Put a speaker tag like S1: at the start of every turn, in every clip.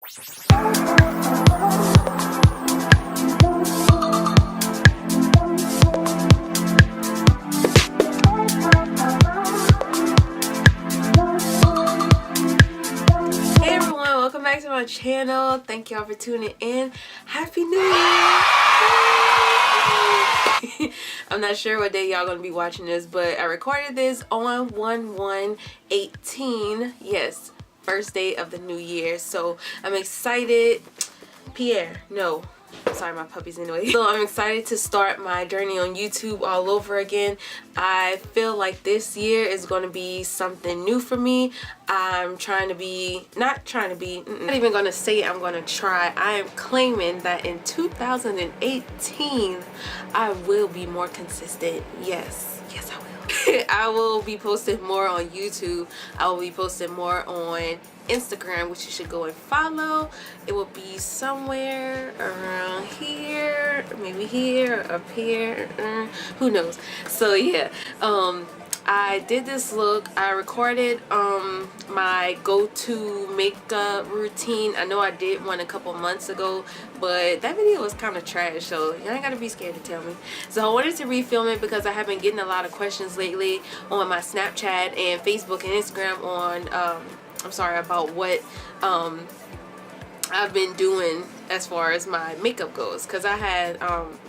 S1: Back to my channel. Thank y'all for tuning in. Happy New Year. I'm not sure what day y'all gonna be watching this, but I recorded this on 1/1/18. Yes, first day of the new year, so I'm excited. Pierre, no, sorry, my puppy's anyway. So I'm excited to start my journey on YouTube all over again. I feel like this year is going to be something new for me. I'm trying to be, not even going to say I'm going to try. I am claiming that in 2018, I will be more consistent. Yes, I will. I will be posting more on YouTube. I will be posting more on Instagram, which you should go and follow. It will be somewhere around here, maybe here, or up here, who knows. So yeah, I did this look. I recorded my go-to makeup routine. I know I did one a couple months ago, but that video was kind of trash, so you ain't gotta be scared to tell me. So I wanted to refilm it because I have been getting a lot of questions lately on my Snapchat and Facebook and Instagram on I'm sorry, about what I've been doing as far as my makeup goes, because I had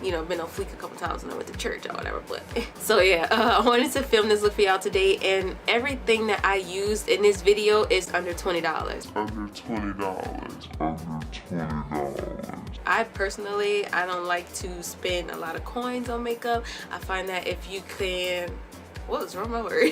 S1: you know, been on fleek a couple times when I went to church or whatever. But so yeah, I wanted to film this look for y'all today, and everything that I used in this video is under $20. Under $20. I personally, I don't like to spend a lot of coins on makeup. I find that if you can, what was wrong with my word?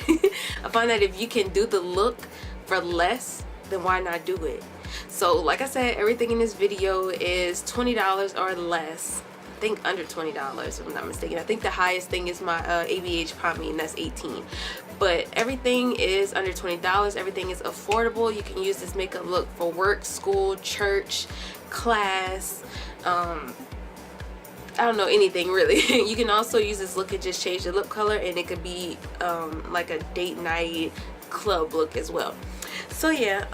S1: I find that if you can do the look for less, then why not do it? So like I said, everything in this video is $20 or less. I think under $20 if I'm not mistaken. I think the highest thing is my ABH Pomade, and that's $18. But everything is under $20. Everything is affordable. You can use this makeup look for work, school, church, class, I don't know, anything really. You can also use this look and just change the lip color, and it could be like a date night club look as well. So yeah,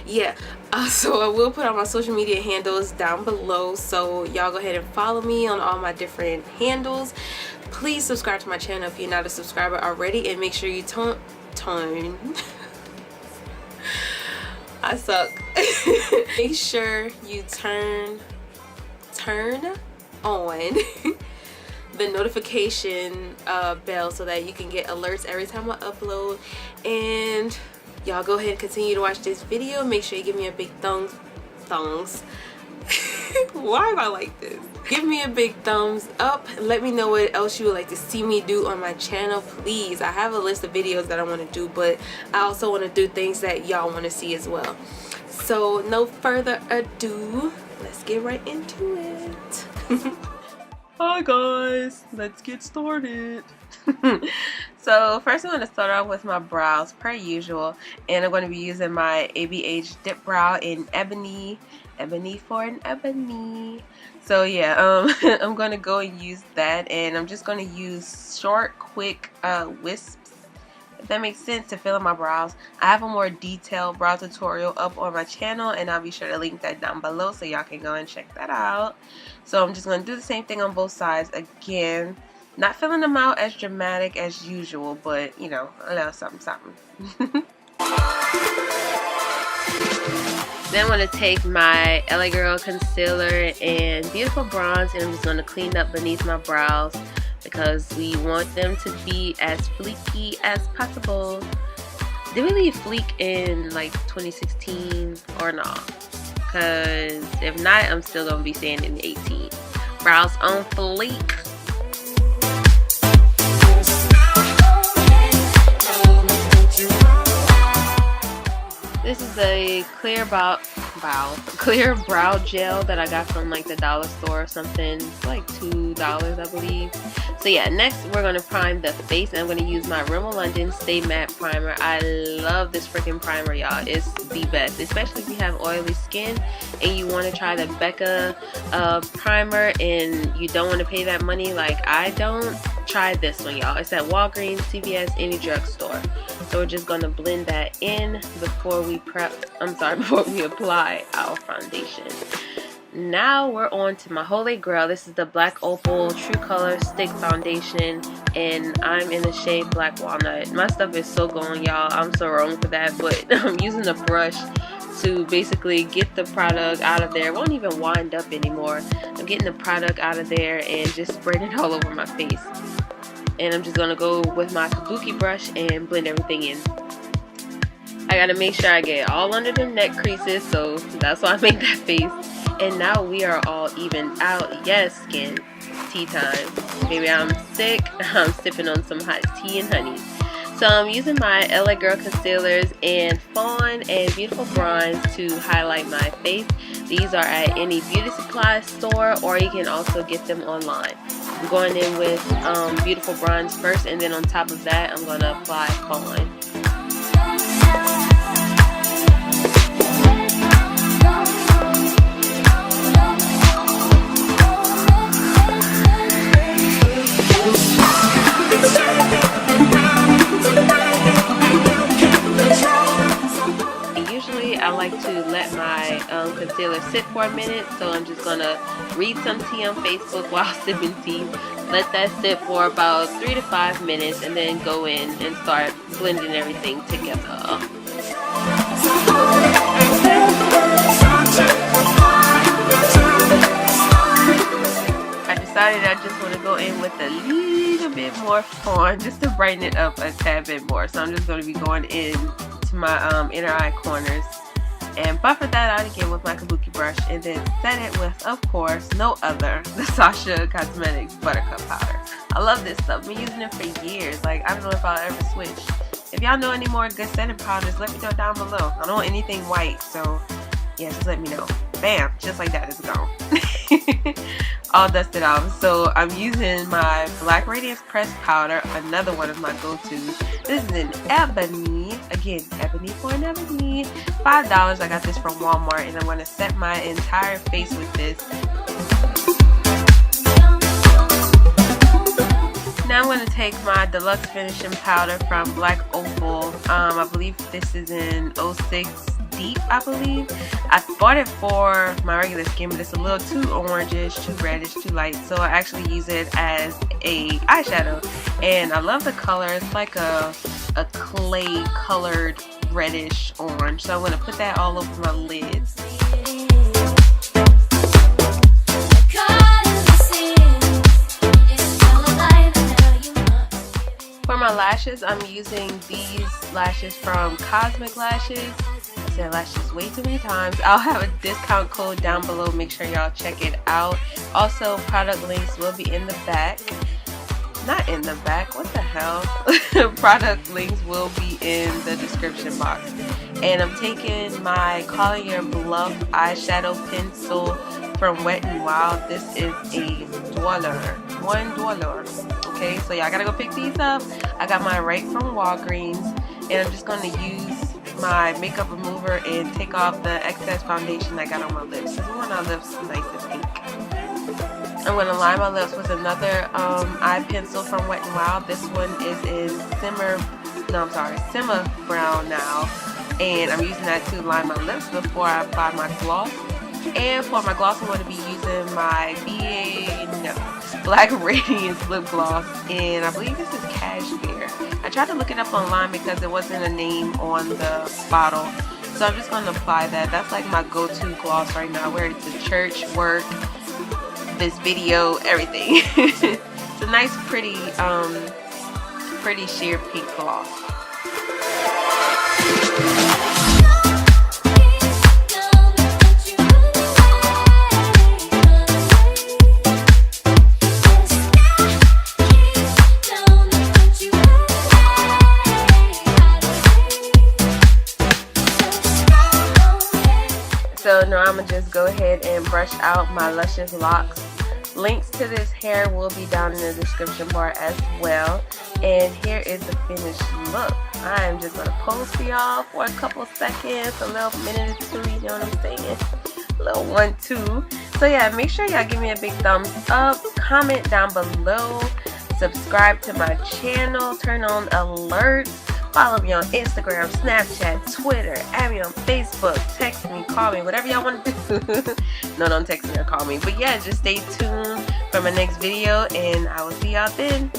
S1: yeah, so I will put all my social media handles down below, so y'all go ahead and follow me on all my different handles. Please subscribe to my channel if you're not a subscriber already, and make sure you I suck. Make sure you turn on the notification bell so that you can get alerts every time I upload. And y'all go ahead and continue to watch this video. Make sure you give me a big thumbs. Why am I like this? Give me a big thumbs up. Let me know what else you would like to see me do on my channel, please. I have a list of videos that I want to do, but I also want to do things that y'all want to see as well. So no further ado, let's get right into it. Hi guys, let's get started. So first I'm going to start off with my brows per usual, and I'm going to be using my ABH Dipbrow in Ebony for an ebony. So yeah, I'm going to go and use that, and I'm just going to use short, quick wisps, if that makes sense, to fill in my brows. I have a more detailed brow tutorial up on my channel, and I'll be sure to link that down below so y'all can go and check that out. So I'm just going to do the same thing on both sides again. Not filling them out as dramatic as usual, but you know, a little something. Then I'm going to take my LA Girl concealer and beautiful bronze, and I'm just going to clean up beneath my brows because we want them to be as fleeky as possible. Did we leave fleek in like 2016 or not? Because if not, I'm still going to be saying in 18. Brows on fleek. This is a clear clear brow gel that I got from like the dollar store or something. It's like $2, I believe. So yeah, next we're gonna prime the face, and I'm gonna use my Rimmel London Stay Matte Primer. I love this freaking primer, y'all. It's the best, especially if you have oily skin and you want to try the Becca primer and you don't want to pay that money like I don't. Try this one, y'all. It's at Walgreens, CVS, any drugstore. So we're just gonna blend that in before we before we apply our foundation. Now we're on to my holy grail. This is the Black Opal True Color Stick Foundation, and I'm in the shade Black Walnut. My stuff is so going, y'all. I'm so wrong for that, but I'm using a brush to basically get the product out of there. It won't even wind up anymore. I'm getting the product out of there and just spreading it all over my face. And I'm just gonna go with my kabuki brush and blend everything in. I gotta make sure I get all under the neck creases, so that's why I make that face. And now we are all evened out. Yes, skin, tea time. Maybe I'm sick. I'm sipping on some hot tea and honey. So I'm using my LA Girl concealers and Fawn and Beautiful Bronze to highlight my face. These are at any beauty supply store, or you can also get them online. I'm going in with Beautiful Bronze first, and then on top of that I'm going to apply Fawn. I like to let my concealer sit for a minute, so I'm just gonna read some tea on Facebook while sipping tea. Let that sit for about 3 to 5 minutes, and then go in and start blending everything together. I decided I just want to go in with a little bit more Fawn just to brighten it up a tad bit more. So I'm just going to be going in to my inner eye corners and buffer that out again with my kabuki brush, and then set it with, of course, no other, the Sacha Cosmetics Buttercup powder. I love this stuff. I've been using it for years. Like, I don't know if I'll ever switch. If y'all know any more good setting powders, let me know down below. I don't want anything white, so yeah, just let me know. Bam, just like that, it's gone. All dusted off. So I'm using my Black Radiance pressed powder, another one of my go-tos. This is in ebony. Again, ebony for an ebony. $5. I got this from Walmart, and I'm going to set my entire face with this. Now I'm going to take my Deluxe Finishing Powder from Black Opal. I believe this is in 06 Deep, I believe. I bought it for my regular skin, but it's a little too orangish, too reddish, too light, so I actually use it as a eyeshadow, and I love the color. It's like a clay colored reddish orange, so I'm going to put that all over my lids. For my lashes, I'm using these lashes from Cosmic Lashes. I said lashes way too many times. I'll have a discount code down below. Make sure y'all check it out. Also, product links will be in the back. Not in the back, what the hell? Product links will be in the description box. And I'm taking my Collier Bluff eyeshadow pencil from Wet n Wild. This is a $1. Okay, so y'all gotta go pick these up. I got mine right from Walgreens, and I'm just gonna use my makeup remover and take off the excess foundation I got on my lips. This is one of my lips nice and pink. I'm gonna line my lips with another eye pencil from Wet n Wild. This one is in Simmer Brown now, and I'm using that to line my lips before I apply my gloss. And for my gloss, I'm going to be using my Black Radiance lip gloss, and I believe this is Cashmere. I tried to look it up online because there wasn't a name on the bottle, so I'm just going to apply that. That's like my go-to gloss right now. I wear it to church, work, this video, everything. It's a nice, pretty sheer pink gloss. So now I'm gonna just go ahead and brush out my luscious locks. Links to this hair will be down in the description bar as well. And here is the finished look. I am just gonna pose for y'all for a couple seconds, a little minute or two, you know what I'm saying? A little 1-2. So yeah, make sure y'all give me a big thumbs up, comment down below, subscribe to my channel, turn on alerts, follow me on Instagram, Snapchat, Twitter, add me on Facebook, text me, call me, whatever y'all want to do. No, don't text me or call me. But yeah, just stay tuned for my next video, and I will see y'all then.